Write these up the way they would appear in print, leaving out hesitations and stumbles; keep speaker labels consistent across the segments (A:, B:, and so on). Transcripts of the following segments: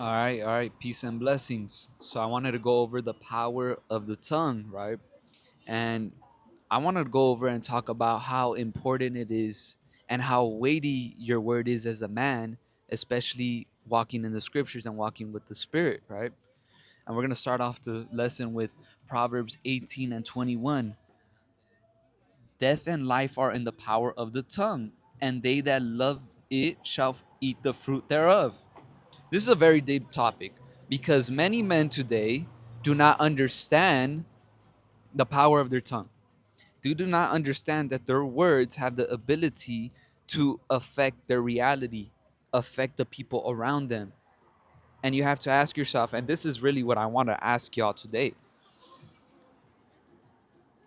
A: All right. Peace and blessings. So I wanted to go over the power of the tongue, right? And I wanted to go over and talk about how important it is and how weighty your word is as a man, especially walking in the scriptures and walking with the spirit, right? And we're going to start off the lesson with Proverbs 18 and 21. Death and life are in the power of the tongue, and they that love it shall eat the fruit thereof. This is a very deep topic because many men today do not understand the power of their tongue. They do not understand that their words have the ability to affect their reality, affect the people around them. And you have to ask yourself, and this is really what I want to ask y'all today.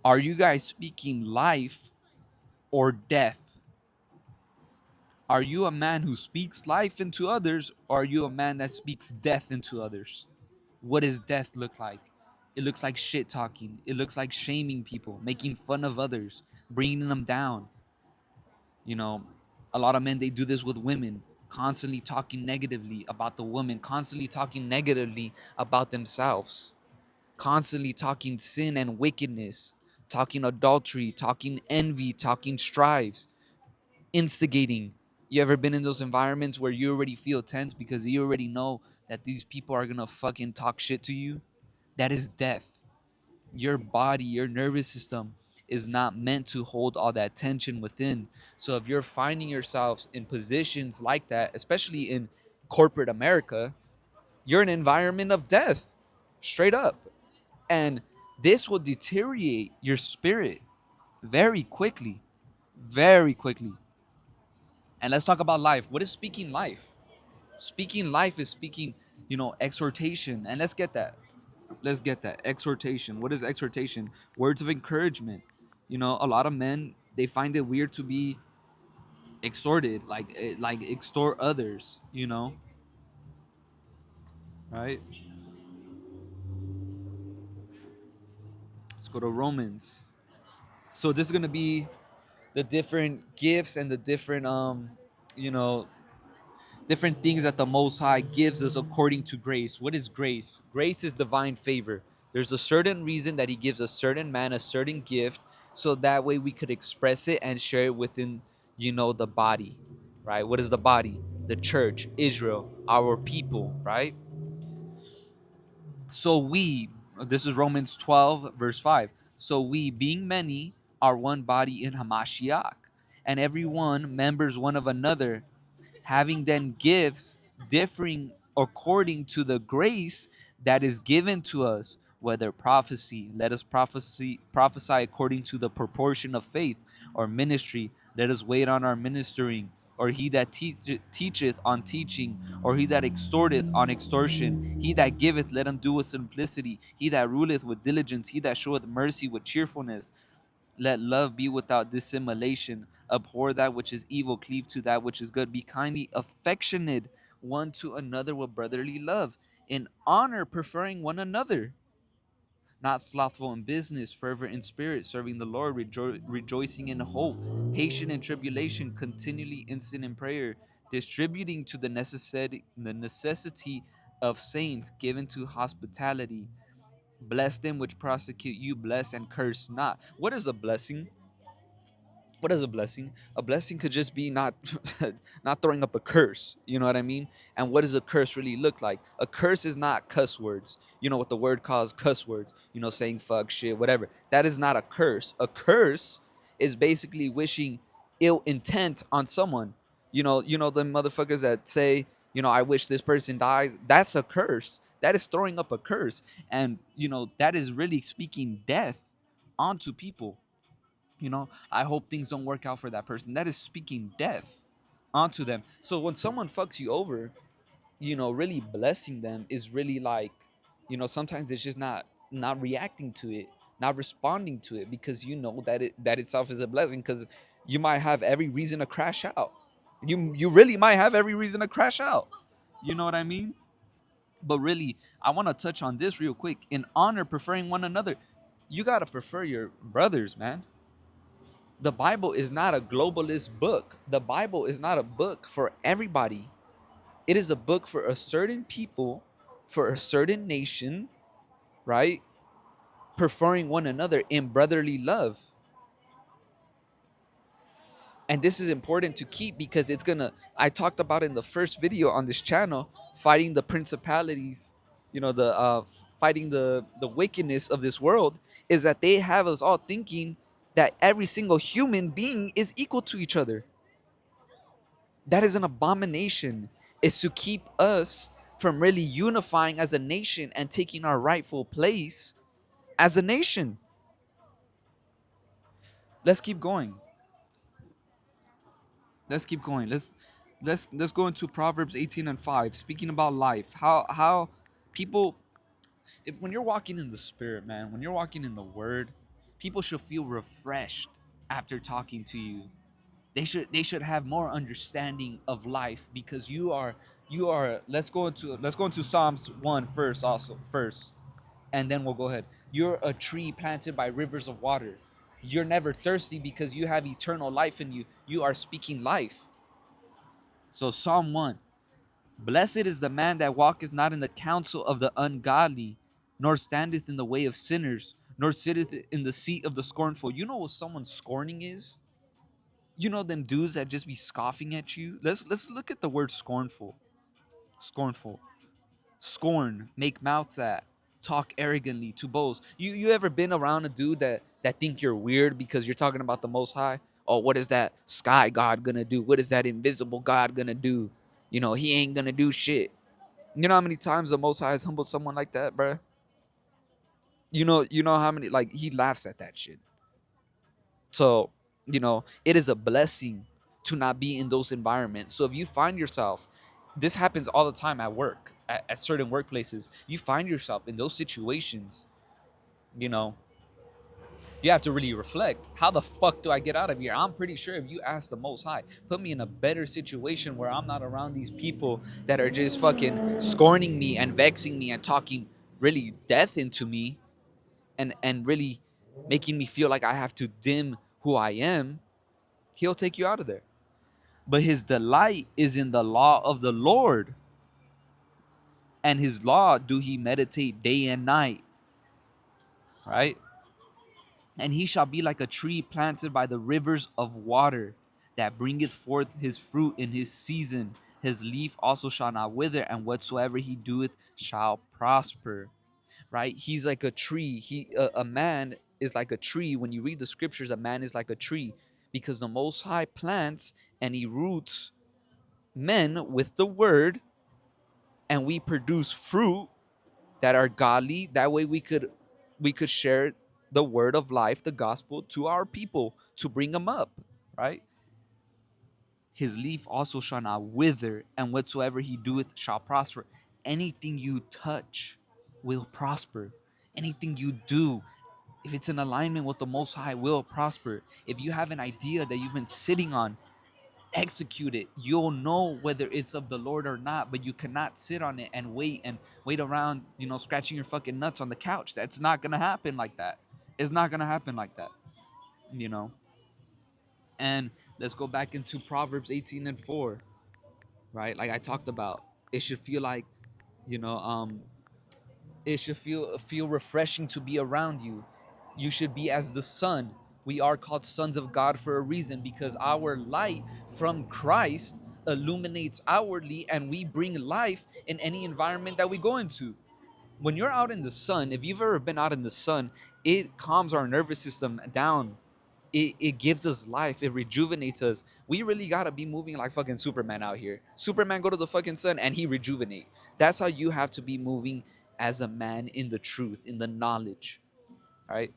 A: Are you guys speaking life or death? Are you a man who speaks life into others, or are you a man that speaks death into others? What does death look like? It looks like shit talking. It looks like shaming people, making fun of others, bringing them down. You know, a lot of men, they do this with women, constantly talking negatively about the woman, constantly talking negatively about themselves, constantly talking sin and wickedness, talking adultery, talking envy, talking strives, instigating. You ever been in those environments where you already feel tense because you already know that these people are gonna fucking talk shit to you? That is death. Your body, your nervous system is not meant to hold all that tension within. So if you're finding yourselves in positions like that, especially in corporate America, you're in an environment of death, straight up. And this will deteriorate your spirit very quickly, very quickly. And let's talk about life. What is speaking life? Speaking life is speaking, exhortation. And let's get that. Let's get that. Exhortation. What is exhortation? Words of encouragement. A lot of men, they find it weird to be exhorted, like extort others, right? Let's go to Romans. So this is going to be the different gifts and the different you know, different things that the Most High gives us according to grace. What is grace? Grace is divine favor. There's a certain reason that He gives a certain man a certain gift, so that way we could express it and share it within, the body, right? What is the body? The church, Israel, our people, right? So this is Romans 12, verse 5. So we, being many, are one body in Hamashiach, and every one members one of another, having then gifts differing according to the grace that is given to us, whether prophecy, let us prophesy according to the proportion of faith, or ministry, let us wait on our ministering, or he that teacheth on teaching, or he that extorteth on extortion, he that giveth, let him do with simplicity, he that ruleth with diligence, he that showeth mercy with cheerfulness. Let love be without dissimulation. Abhor that which is evil, cleave to that which is good. Be kindly affectionate one to another with brotherly love, in honor preferring one another. Not slothful in business, fervent in spirit, serving the Lord, rejoicing in hope, patient in tribulation, continually instant in prayer, distributing to the necessity of saints, given to hospitality. Bless them which prosecute you, bless and curse not. What is a blessing? What is a blessing? A blessing could just be not not throwing up a curse. You know what I mean? And what does a curse really look like? A curse is not cuss words. You know what the word calls cuss words. Saying fuck, shit, whatever. That is not a curse. A curse is basically wishing ill intent on someone. The motherfuckers that say, I wish this person dies. That's a curse. That is throwing up a curse. And that is really speaking death onto people. I hope things don't work out for that person. That is speaking death onto them. So when someone fucks you over, really blessing them is really like, sometimes it's just not reacting to it, not responding to it, because that itself is a blessing, because you might have every reason to crash out. You really might have every reason to crash out. You know what I mean? But really, I want to touch on this real quick. In honor, preferring one another. You gotta prefer your brothers, man. The Bible is not a globalist book. The Bible is not a book for everybody. It is a book for a certain people, for a certain nation, right? Preferring one another in brotherly love. And this is important to keep because it's gonna, I talked about in the first video on this channel, fighting the principalities, the fighting the wickedness of this world, is that they have us all thinking that every single human being is equal to each other. That is an abomination. Is to keep us from really unifying as a nation and taking our rightful place as a nation. Let's keep going. Let's keep going. Let's go into Proverbs 18 and 5, speaking about life. How people, if when you're walking in the spirit, man, when you're walking in the word, people should feel refreshed after talking to you. They should have more understanding of life because you are let's go into Psalms 1 first, also first, and then we'll go ahead. You're a tree planted by rivers of water. You're never thirsty because you have eternal life in you. You are speaking life. So Psalm 1. Blessed is the man that walketh not in the counsel of the ungodly, nor standeth in the way of sinners, nor sitteth in the seat of the scornful. You know what someone scorning is? You know them dudes that just be scoffing at you? Let's look at the word scornful. Scornful. Scorn, make mouths at, talk arrogantly, to boast. You ever been around a dude that think you're weird because you're talking about the most high? Oh, what is that sky god gonna do? What is that invisible God gonna do? He ain't gonna do shit. You know how many times the most high has humbled someone like that, bruh? You know how many, like, he laughs at that shit. So, it is a blessing to not be in those environments. So if you find yourself, this happens all the time at work, at certain workplaces, you find yourself in those situations, you know, you have to really reflect. How the fuck do I get out of here? I'm pretty sure if you ask the Most High, put me in a better situation where I'm not around these people that are just fucking scorning me and vexing me and talking really death into me, and really making me feel like I have to dim who I am. He'll take you out of there. But his delight is in the law of the Lord, and his law do he meditate day and night, right? And he shall be like a tree planted by the rivers of water, that bringeth forth his fruit in his season. His leaf also shall not wither, and whatsoever he doeth shall prosper. Right? He's like a tree. A man is like a tree. When you read the scriptures, a man is like a tree, because the Most High plants and he roots men with the word, and we produce fruit that are godly. That way we could share the word of life, the gospel, to our people, to bring them up, right? His leaf also shall not wither, and whatsoever he doeth shall prosper. Anything you touch will prosper. Anything you do, if it's in alignment with the Most High, will prosper. If you have an idea that you've been sitting on, execute it. You'll know whether it's of the Lord or not, but you cannot sit on it and wait around, scratching your fucking nuts on the couch. That's not gonna happen like that. It's not gonna happen like that, you know. And let's go back into Proverbs 18 and 4, right? Like I talked about, it should feel like, you know, um, it should feel refreshing to be around you. You should be as the sun. We are called sons of God for a reason, because our light from Christ illuminates outwardly, and we bring life in any environment that we go into. When you're out in the sun, if you've ever been out in the sun, it calms our nervous system down. It gives us life. It rejuvenates us. We really gotta be moving like fucking Superman out here. Superman go to the fucking sun and he rejuvenate. That's how you have to be moving as a man in the truth, in the knowledge. Right?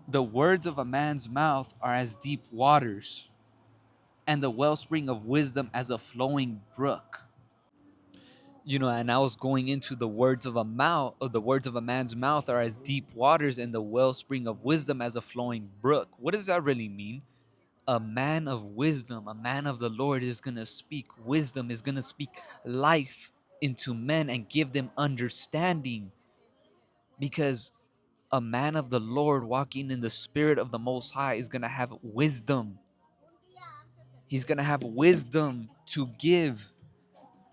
A: The words of a man's mouth are as deep waters, and the wellspring of wisdom as a flowing brook. And I was going into the words of a man's mouth are as deep waters, and the wellspring of wisdom as a flowing brook. What does that really mean? A man of wisdom, a man of the Lord, is going to speak wisdom, is going to speak life into men and give them understanding, because a man of the Lord walking in the spirit of the Most High is going to have wisdom. He's going to have wisdom to give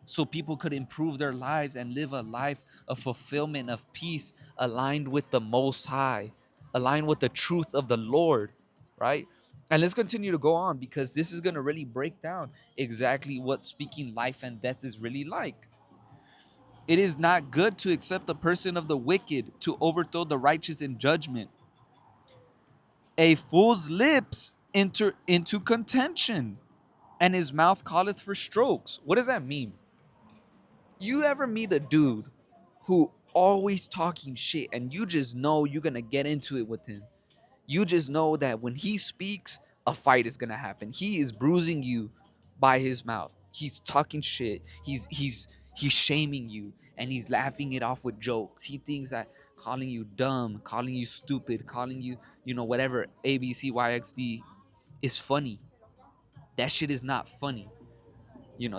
A: so people could improve their lives and live a life of fulfillment, of peace, aligned with the Most High, aligned with the truth of the Lord, right? And let's continue to go on because this is going to really break down exactly what speaking life and death is really like. It is not good to accept the person of the wicked, to overthrow the righteous in judgment. A fool's lips enter into contention, and his mouth calleth for strokes. What does that mean? You ever meet a dude who always talking shit and you just know you're gonna get into it with him? You just know that when he speaks, a fight is gonna happen. He is bruising you by his mouth. He's talking shit. He's shaming you and he's laughing it off with jokes. He thinks that calling you dumb, calling you stupid, calling you, whatever A B C Y X D is funny. That shit is not funny.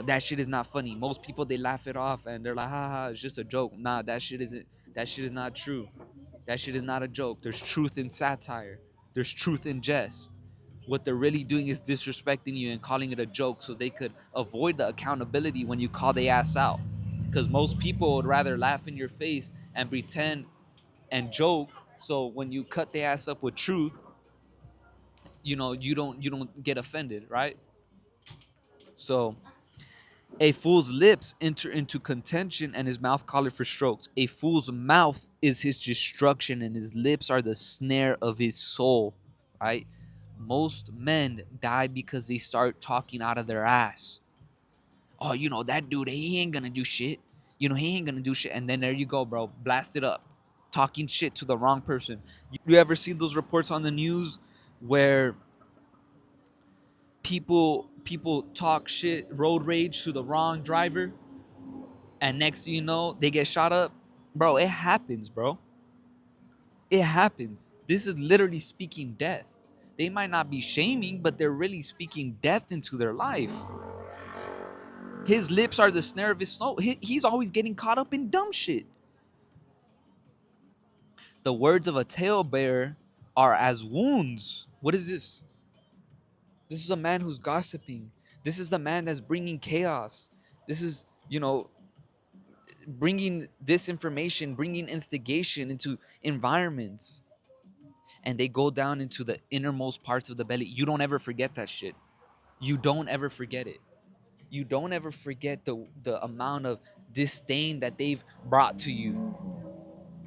A: That shit is not funny. Most people, they laugh it off and they're like, ha ha, it's just a joke. Nah, that shit is not true. That shit is not a joke. There's truth in satire. There's truth in jest. What they're really doing is disrespecting you and calling it a joke so they could avoid the accountability when you call the ass out. Because most people would rather laugh in your face and pretend and joke. So when you cut the ass up with truth, you don't get offended, right? So a fool's lips enter into contention, and his mouth calleth for strokes. A fool's mouth is his destruction, and his lips are the snare of his soul. Right? Most men die because they start talking out of their ass. Oh, that dude, he ain't gonna do shit. He ain't gonna do shit. And then there you go, bro. Blast it up. Talking shit to the wrong person. You ever seen those reports on the news where people talk shit, road rage to the wrong driver, and next thing you know, they get shot up? Bro, it happens, bro. It happens. This is literally speaking death. They might not be shaming, but they're really speaking death into their life. His lips are the snare of his soul. He's always getting caught up in dumb shit. The words of a talebearer are as wounds. What is this? This is a man who's gossiping. This is the man that's bringing chaos. This is, bringing disinformation, bringing instigation into environments. And they go down into the innermost parts of the belly. You don't ever forget that shit. You don't ever forget it. You don't ever forget the amount of disdain that they've brought to you,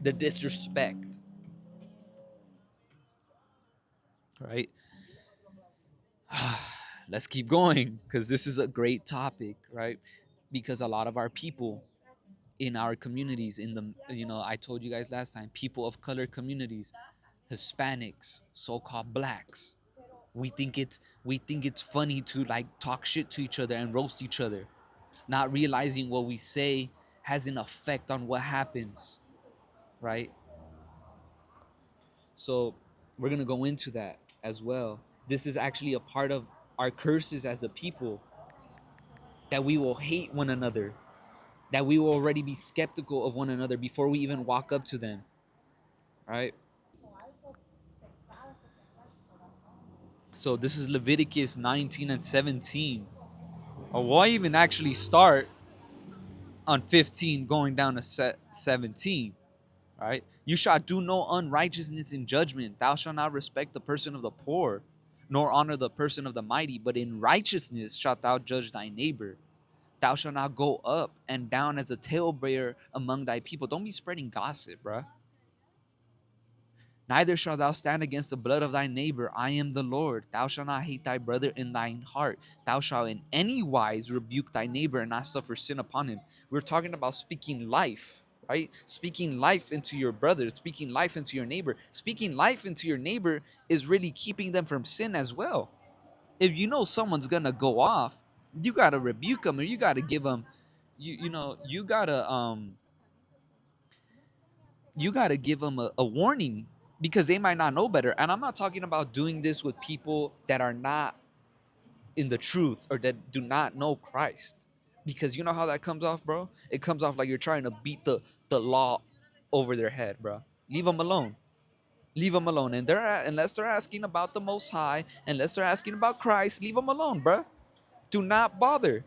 A: the disrespect, right? Let's keep going because this is a great topic, right? Because a lot of our people in our communities, in the, I told you guys last time, people of color communities, Hispanics, so-called blacks, we think it's funny to like talk shit to each other and roast each other, not realizing what we say has an effect on what happens, right? So we're gonna go into that as well. This is actually a part of our curses as a people, that we will hate one another, that we will already be skeptical of one another before we even walk up to them, right? So this is Leviticus 19 and 17. Or why even actually start on 15 going down to 17, right? You shall do no unrighteousness in judgment. Thou shalt not respect the person of the poor, nor honor the person of the mighty, but in righteousness shalt thou judge thy neighbor. Thou shalt not go up and down as a talebearer among thy people. Don't be spreading gossip, bruh. Neither shalt thou stand against the blood of thy neighbor. I am the Lord. Thou shalt not hate thy brother in thine heart. Thou shalt in any wise rebuke thy neighbor and not suffer sin upon him. We're talking about speaking life, right? Speaking life into your brother, speaking life into your neighbor. Speaking life into your neighbor is really keeping them from sin as well. If you know someone's gonna go off, you gotta rebuke them, or you gotta give them, you gotta give them a warning, because they might not know better. And I'm not talking about doing this with people that are not in the truth or that do not know Christ, because you know how that comes off, bro. It comes off like you're trying to beat the law over their head, bro. Leave them alone. Leave them alone. And unless they're asking about the Most High, unless they're asking about Christ, leave them alone, bro. Do not bother.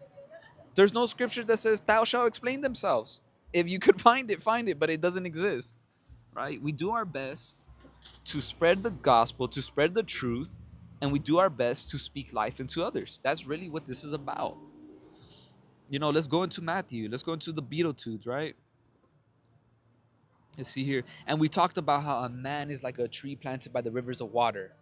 A: There's no scripture that says thou shalt explain themselves. If you could find it, find it, but it doesn't exist. Right? We do our best to spread the gospel, to spread the truth, and we do our best to speak life into others. That's really what this is about. Let's go into Matthew. Let's go into the Beatitudes, right? Let's see here. And we talked about how a man is like a tree planted by the rivers of water,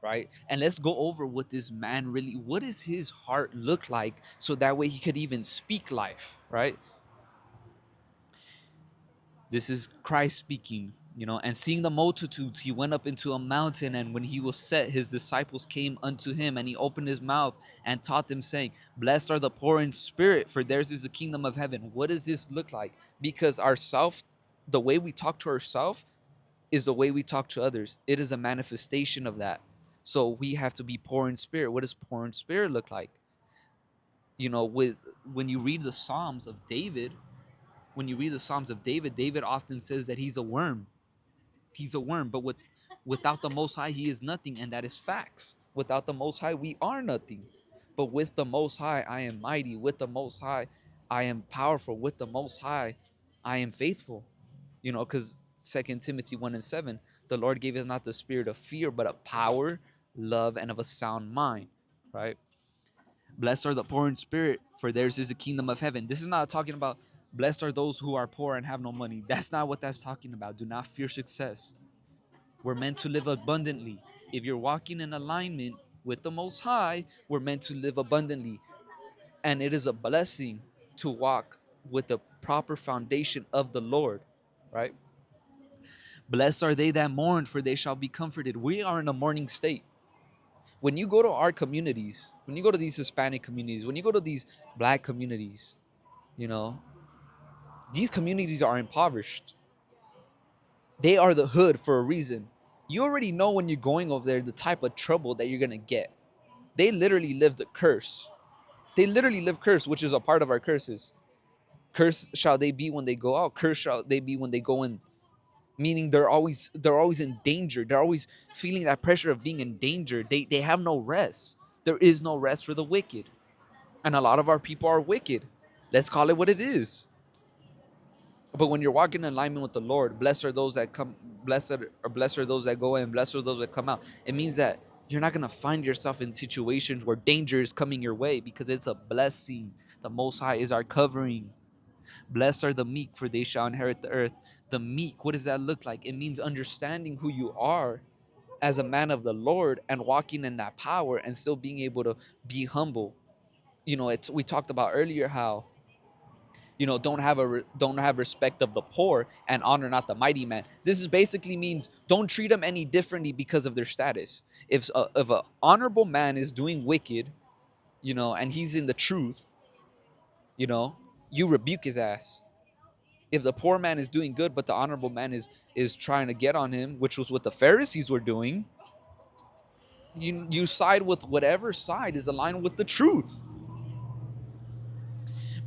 A: right? And let's go over what this man really, what does his heart look like so that way he could even speak life, right? This is Christ speaking, and seeing the multitudes, he went up into a mountain, and when he was set, his disciples came unto him, and he opened his mouth and taught them, saying, Blessed are the poor in spirit, for theirs is the kingdom of heaven. What does this look like? Because the way we talk to ourselves is the way we talk to others. It is a manifestation of that. So we have to be poor in spirit. What does poor in spirit look like? With when you read the Psalms of David, David often says that he's a worm. He's a worm, but without the Most High, he is nothing, and that is facts. Without the Most High, we are nothing. But with the Most High, I am mighty. With the Most High, I am powerful. With the Most High, I am faithful. Because 2 Timothy 1:7, the Lord gave us not the spirit of fear, but of power, love, and of a sound mind, right? Blessed are the poor in spirit, for theirs is the kingdom of heaven. This is not talking about blessed are those who are poor and have no money. That's not what that's talking about. Do not fear success. We're meant to live abundantly. If you're walking in alignment with the Most High, we're meant to live abundantly. And it is a blessing to walk with the proper foundation of the Lord, right? Blessed are they that mourn, for they shall be comforted. We are in a mourning state. When you go to our communities, when you go to these Hispanic communities, when you go to these Black communities, you know, these communities are impoverished. They are the hood for a reason. You already know when you're going over there the type of trouble that you're going to get. They literally live the curse. They literally live curse, which is a part of our curses. Curse shall they be when they go out. Curse shall they be when they go in. Meaning they're always in danger. They're always feeling that pressure of being in danger. They have no rest. There is no rest for the wicked. And a lot of our people are wicked. Let's call it what it is. But when you're walking in alignment with the Lord, blessed are those that come, blessed are those that go in, blessed are those that come out. It means that you're not gonna find yourself in situations where danger is coming your way because it's a blessing. The Most High is our covering. Blessed are the meek, for they shall inherit the earth. The meek, what does that look like? It means understanding who you are as a man of the Lord and walking in that power and still being able to be humble. We talked about earlier how don't have respect of the poor and honor not the mighty man. This is basically means don't treat them any differently because of their status. If a honorable man is doing wicked, and he's in the truth, you know you rebuke his ass. If the poor man is doing good but the honorable man is trying to get on him, which was what the Pharisees were doing, you side with whatever side is aligned with the truth.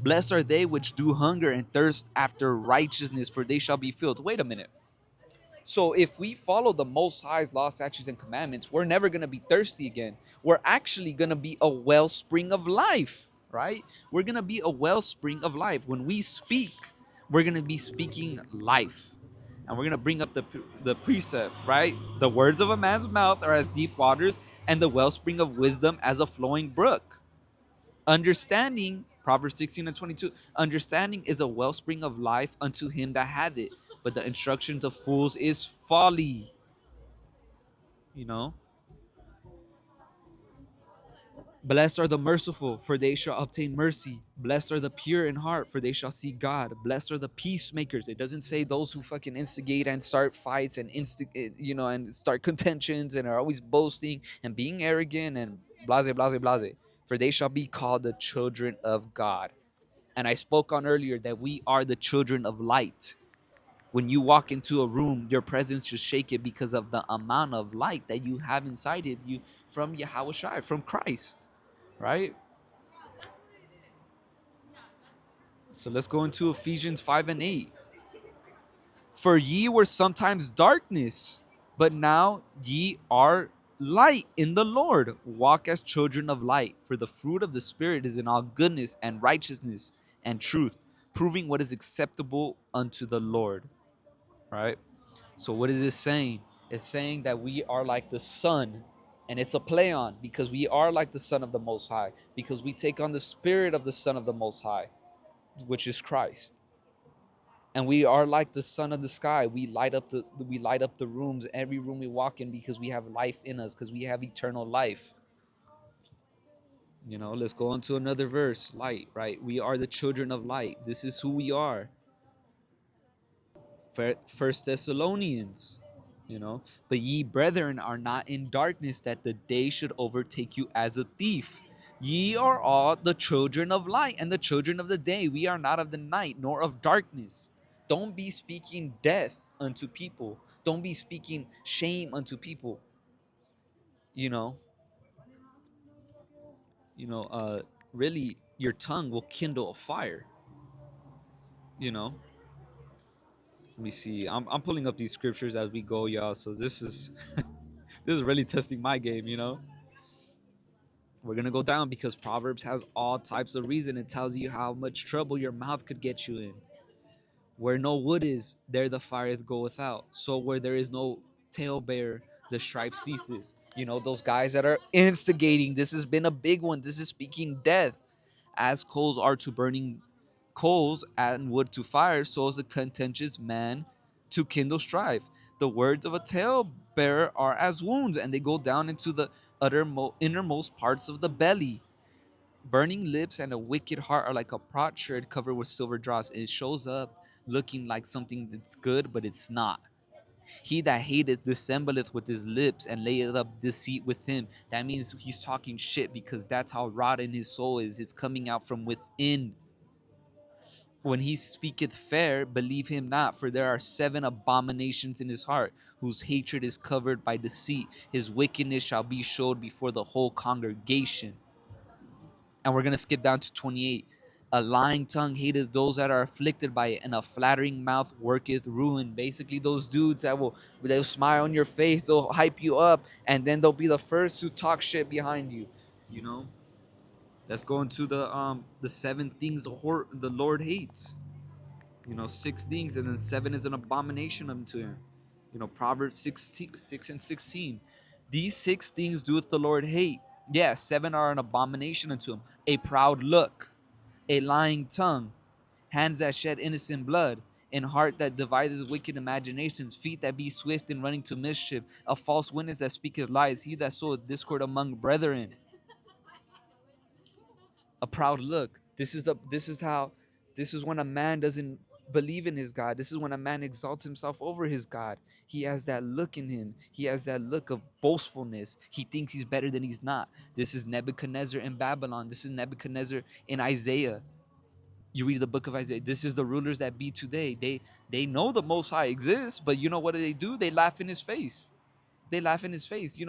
A: Blessed are they which do hunger and thirst after righteousness, for they shall be filled. Wait a minute. So if we follow the Most High's law, statutes, and commandments, we're never going to be thirsty again. We're actually going to be a wellspring of life, right? We're going to be a wellspring of life. When we speak, we're going to be speaking life. And we're going to bring up the precept, right? The words of a man's mouth are as deep waters, and the wellspring of wisdom as a flowing brook. Understanding, Proverbs 16:22, understanding is a wellspring of life unto him that hath it, but the instructions of fools is folly. You know, blessed are the merciful, for they shall obtain mercy. Blessed are the pure in heart, for they shall see God. Blessed are the peacemakers. It doesn't say those who fucking instigate and start fights and and start contentions and are always boasting and being arrogant and blase, blase, blase. For they shall be called the children of God. And I spoke on earlier that we are the children of light. When you walk into a room, your presence should shake it because of the amount of light that you have inside of you from Yahweh Shai, from Christ, right? So let's go into Ephesians 5:8. For ye were sometimes darkness, but now ye are light in the Lord. Walk as children of light, for the fruit of the Spirit is in all goodness and righteousness and truth, proving what is acceptable unto the Lord. Right? So, what is this saying? It's saying that we are like the Son, and it's a play on because we are like the Son of the Most High, because we take on the Spirit of the Son of the Most High, which is Christ. And we are like the sun of the sky. We light up the rooms, every room we walk in, because we have life in us, because we have eternal life. Let's go on to another verse. Light, right? We are the children of light. This is who we are. First Thessalonians, but ye brethren are not in darkness, that the day should overtake you as a thief. Ye are all the children of light and the children of the day. We are not of the night nor of darkness. Don't be speaking death unto people. Don't be speaking shame unto people. You know, you know, really, your tongue will kindle a fire. You know, let me see. I'm pulling up these scriptures as we go, y'all. So this is this is really testing my game. We're gonna go down because Proverbs has all types of reason. It tells you how much trouble your mouth could get you in. Where no wood is, there the fire goeth out. So where there is no talebearer, the strife ceases. Those guys that are instigating. This has been a big one. This is speaking death. As coals are to burning coals and wood to fire, so is a contentious man to kindle strife. The words of a talebearer are as wounds, and they go down into the innermost parts of the belly. Burning lips and a wicked heart are like a potsherd covered with silver dross. It shows up looking like something that's good, but it's not. He that hateth dissembleth with his lips, and layeth up deceit with him. That means he's talking shit, because that's how rotten his soul is. It's coming out from within. When he speaketh fair, believe him not, for there are 7 abominations in his heart, whose hatred is covered by deceit. His wickedness shall be showed before the whole congregation. And we're going to skip down to 28. A lying tongue hateth those that are afflicted by it, and a flattering mouth worketh ruin. Basically, those dudes they'll smile on your face, they'll hype you up, and then they'll be the first to talk shit behind you. You know. Let's go into the 7 things the Lord hates. 6 things, and then 7 is an abomination unto him. Proverbs 6 and 16. These 6 things doeth the Lord hate. Yeah, 7 are an abomination unto him. A proud look, a lying tongue, hands that shed innocent blood, and heart that divideth wicked imaginations, feet that be swift in running to mischief, a false witness that speaketh lies, he that soweth discord among brethren. A proud look. This is when a man doesn't believe in his God. This is when a man exalts himself over his God. He has that look in him. He has that look of boastfulness. He thinks he's better than he's not. This is Nebuchadnezzar in Babylon. This is Nebuchadnezzar in Isaiah. You read the book of Isaiah. This is the rulers that be today. They know the Most High exists, but you know what do? They laugh in his face. They laugh in his face.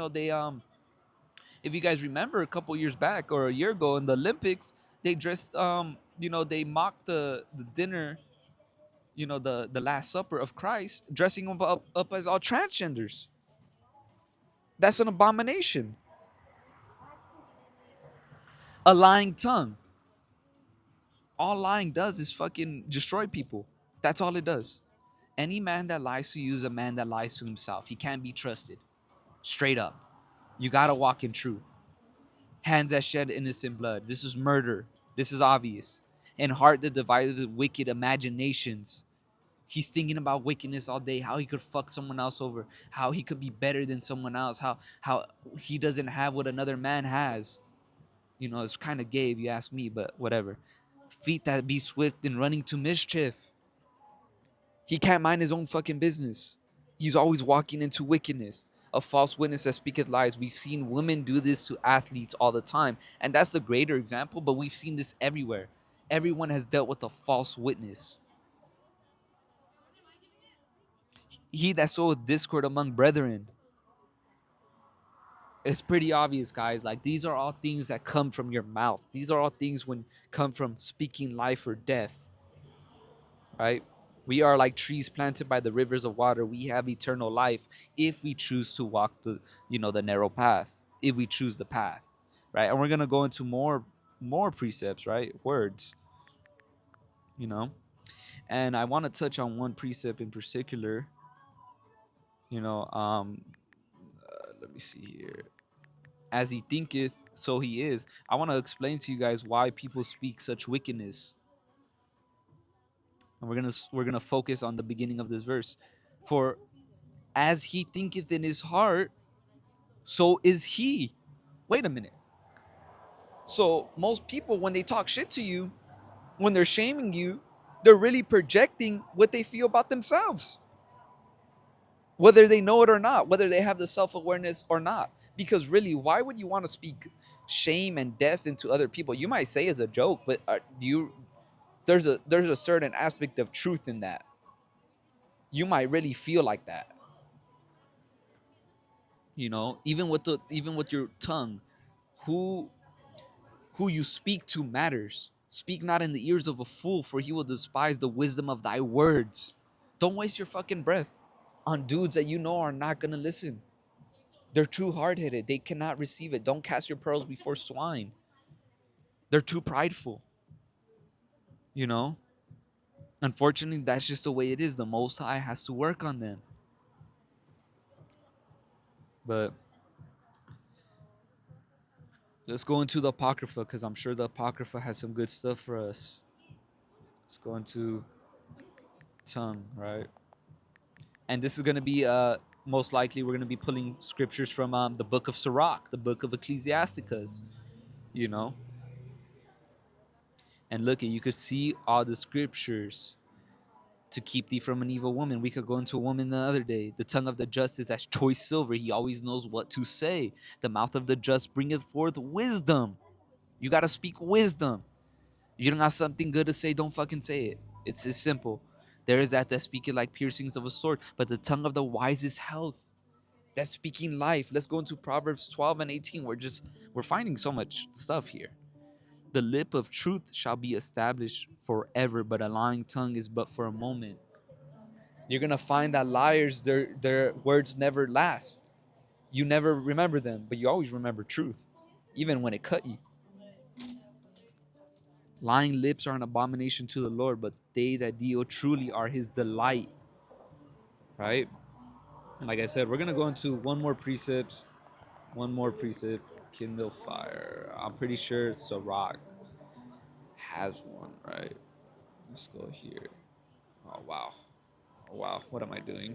A: If you guys remember, a couple years back or a year ago in the Olympics, they dressed they mocked the dinner, the Last Supper of Christ, dressing them up as all transgenders. That's an abomination. A lying tongue. All lying does is fucking destroy people. That's all it does. Any man that lies to you is a man that lies to himself. He can't be trusted. Straight up. You gotta walk in truth. Hands that shed innocent blood. This is murder. This is obvious. And heart that divided the wicked imaginations. He's thinking about wickedness all day, how he could fuck someone else over, how he could be better than someone else, how he doesn't have what another man has. It's kind of gay if you ask me, but whatever. Feet that be swift in running to mischief. He can't mind his own fucking business. He's always walking into wickedness. A false witness that speaketh lies. We've seen women do this to athletes all the time. And that's the greater example, but we've seen this everywhere. Everyone has dealt with a false witness. He that soweth discord among brethren. It's pretty obvious, guys. Like, these are all things that come from your mouth. These are all things when come from speaking life or death. Right? We are like trees planted by the rivers of water. We have eternal life if we choose to walk the narrow path, if we choose the path, right? And we're going to go into more precepts, right? Words, you know. And I want to touch on one precept in particular, you know, let me see here. As he thinketh, so he is. I want to explain to you guys why people speak such wickedness. And we're gonna focus on the beginning of this verse. For as he thinketh in his heart, so is he. Wait a minute. So most people, when they talk shit to you, when they're shaming you, they're really projecting what they feel about themselves, whether they know it or not, whether they have the self-awareness or not. Because really, why would you want to speak shame and death into other people? You might say as a joke, but there's a certain aspect of truth in that. You might really feel like that, even with your tongue. Who who you speak to matters. Speak not in the ears of a fool, for he will despise the wisdom of thy words. Don't waste your fucking breath on dudes that you know are not gonna listen. They're too hard-headed. They cannot receive it. Don't cast your pearls before swine. They're too prideful, you know? Unfortunately, that's just the way it is. The Most High has to work on them. But let's go into the Apocrypha, because I'm sure the Apocrypha has some good stuff for us. Let's go into tongue, right? And this is going to be most likely we're going to be pulling scriptures from the book of Sirach, the book of Ecclesiasticus, you know. And look, you could see all the scriptures to keep thee from an evil woman. We could go into a woman the other day. The tongue of the just is as choice silver. He always knows what to say. The mouth of the just bringeth forth wisdom. You got to speak wisdom. You don't got something good to say, don't fucking say it. It's as simple. There is that speaketh like piercings of a sword, but the tongue of the wise is health. That's speaking life. Let's go into Proverbs 12 and 18. We're finding so much stuff here. The lip of truth shall be established forever, but a lying tongue is but for a moment. You're gonna find that liars, their words never last. You never remember them, but you always remember truth, even when it cut you. Lying lips are an abomination to the Lord, but they that deal truly are his delight. Right? And like I said, we're gonna go into one more precept, kindle fire. I'm pretty sure Sirach has one, right? Let's go here. Oh wow. Oh wow. What am I doing?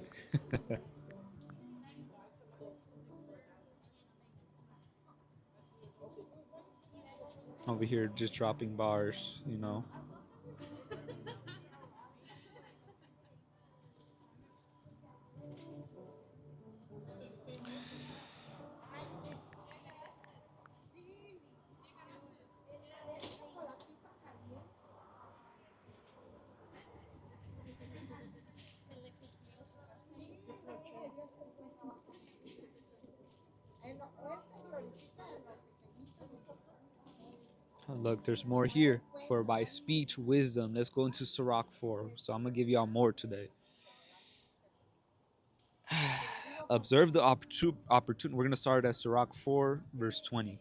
A: Over here just dropping bars, you know. Oh, look, there's more here. For by speech, wisdom. Let's go into Sirach 4. So I'm gonna give y'all more today. Observe the opportunity. We're gonna start at Sirach 4, verse 20.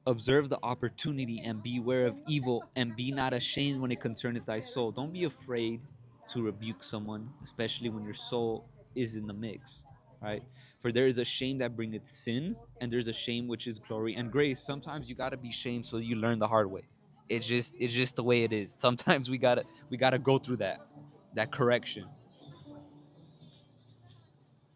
A: Observe the opportunity and beware of evil, and be not ashamed when it concerneth thy soul. Don't be afraid to rebuke someone, especially when your soul is in the mix, right? For there is a shame that bringeth sin, and there's a shame which is glory and grace. Sometimes you gotta be shamed so you learn the hard way. It's just the way it is. Sometimes we gotta go through that correction.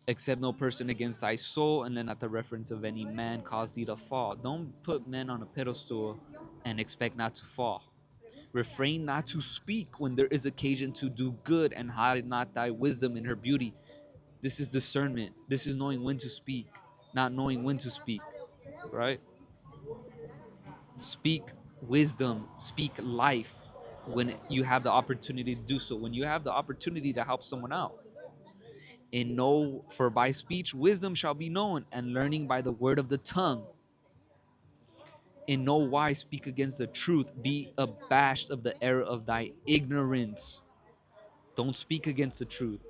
A: Accept no person against thy soul, and then at the reference of any man cause thee to fall. Don't put men on a pedestal and expect not to fall. Refrain not to speak when there is occasion to do good, and hide not thy wisdom in her beauty. This is discernment. This is knowing when to speak, not knowing when to speak, right? Speak wisdom, speak life when you have the opportunity to do so, when you have the opportunity to help someone out. And know, for by speech wisdom shall be known, and learning by the word of the tongue. In no wise speak against the truth, be abashed of the error of thy ignorance. Don't speak against the truth.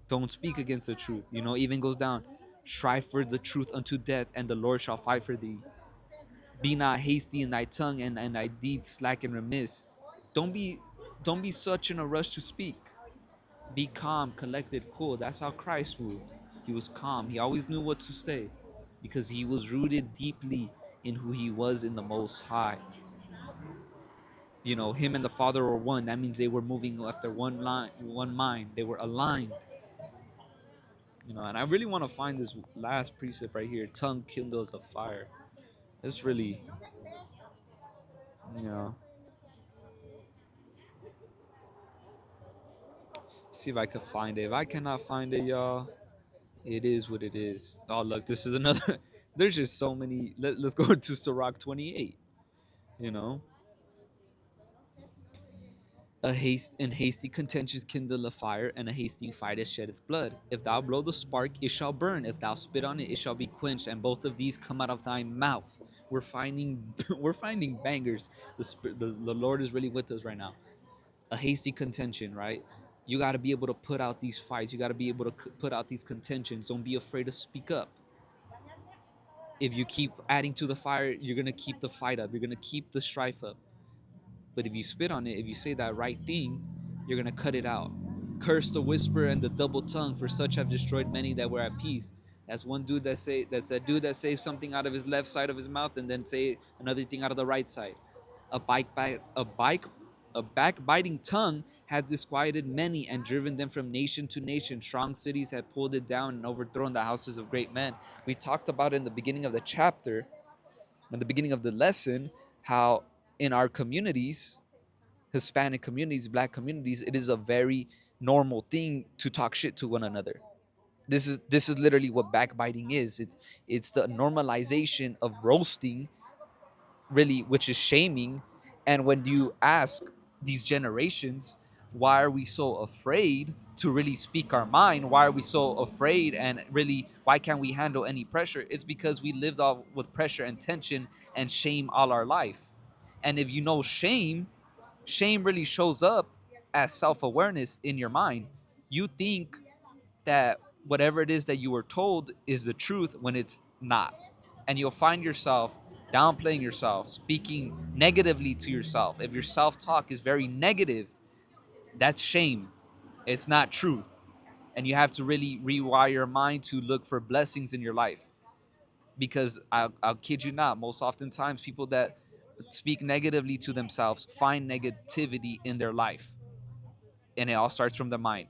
A: Don't speak against the truth. You know, even goes down, strive for the truth unto death, and the Lord shall fight for thee. Be not hasty in thy tongue, and thy deeds slack and remiss. Don't be don't be such in a rush to speak. Be calm, collected, cool. That's how Christ moved. He was calm. He always knew what to say because he was rooted deeply in who he was in the Most High. You know, him and the Father were one. That means they were moving after one line, one mind. They were aligned. You know, and I really want to find this last precept right here. Tongue kindles a fire. It's really, you know. See if I can find it. If I cannot find it, y'all, it is what it is. Oh, look, this is another. There's just so many. Let's go to Sirach 28. You know, a hasty contention kindle a fire, and a hasty fight sheddeth blood. If thou blow the spark, it shall burn. If thou spit on it, it shall be quenched. And both of these come out of thy mouth. We're finding, we're finding bangers. The Lord is really with us right now. A hasty contention, right? You got to be able to put out these fights. You got to be able to put out these contentions. Don't be afraid to speak up. If you keep adding to the fire, you're going to keep the fight up. You're going to keep the strife up. But if you spit on it, if you say that right thing, you're going to cut it out. Curse the whisper and the double tongue, for such have destroyed many that were at peace. That's one dude that's that dude that says something out of his left side of his mouth and then say another thing out of the right side. A bike bite, a backbiting tongue had disquieted many and driven them from nation to nation. Strong cities had pulled it down and overthrown the houses of great men. We talked about it in the beginning of the chapter, in the beginning of the lesson, how in our communities, Hispanic communities, black communities, it is a very normal thing to talk shit to one another. This is literally what backbiting is. It's the normalization of roasting, really, which is shaming. And when you ask these generations, why are we so afraid to really speak our mind? Why are we so afraid, and really why can't we handle any pressure? It's because we lived off with pressure and tension and shame all our life. And if you know shame really shows up as self-awareness in your mind. You think that whatever it is that you were told is the truth when it's not. And you'll find yourself downplaying yourself, speaking negatively to yourself. If your self-talk is very negative, that's shame. It's not truth. And you have to really rewire your mind to look for blessings in your life. Because I'll kid you not, most oftentimes people that speak negatively to themselves find negativity in their life. And it all starts from the mind.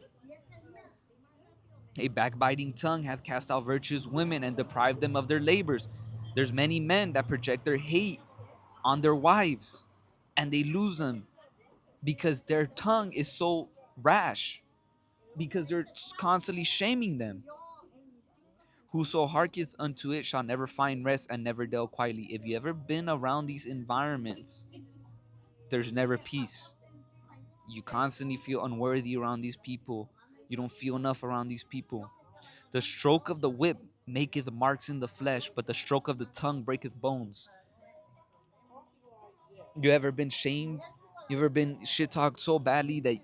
A: A backbiting tongue hath cast out virtuous women and deprived them of their labors. There's many men that project their hate on their wives and they lose them because their tongue is so rash, because they're constantly shaming them. Whoso hearketh unto it shall never find rest and never dwell quietly. If you ever been around these environments, there's never peace. You constantly feel unworthy around these people. You don't feel enough around these people. The stroke of the whip maketh marks in the flesh, but the stroke of the tongue breaketh bones. You ever been shamed? You ever been shit talked so badly that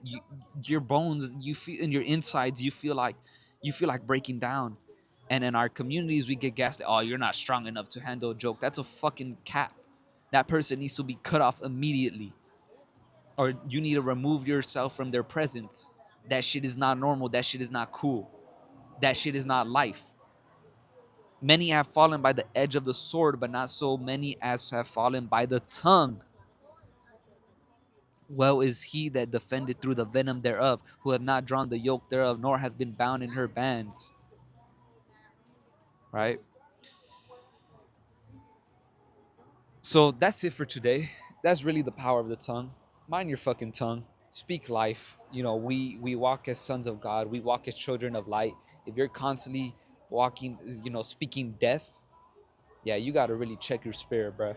A: your bones, you feel in your insides, you feel like breaking down. And in our communities, we get gassed. Oh, you're not strong enough to handle a joke. That's a fucking cap. That person needs to be cut off immediately, or you need to remove yourself from their presence. That shit is not normal. That shit is not cool. That shit is not life. Many have fallen by the edge of the sword, but not so many as have fallen by the tongue. Well is he that defended through the venom thereof, who hath not drawn the yoke thereof, nor hath been bound in her bands. Right? So that's it for today. That's really the power of the tongue. Mind your fucking tongue. Speak life. You know, we walk as sons of God. We walk as children of light. If you're constantly walking, speaking death, yeah, you got to really check your spirit, bro.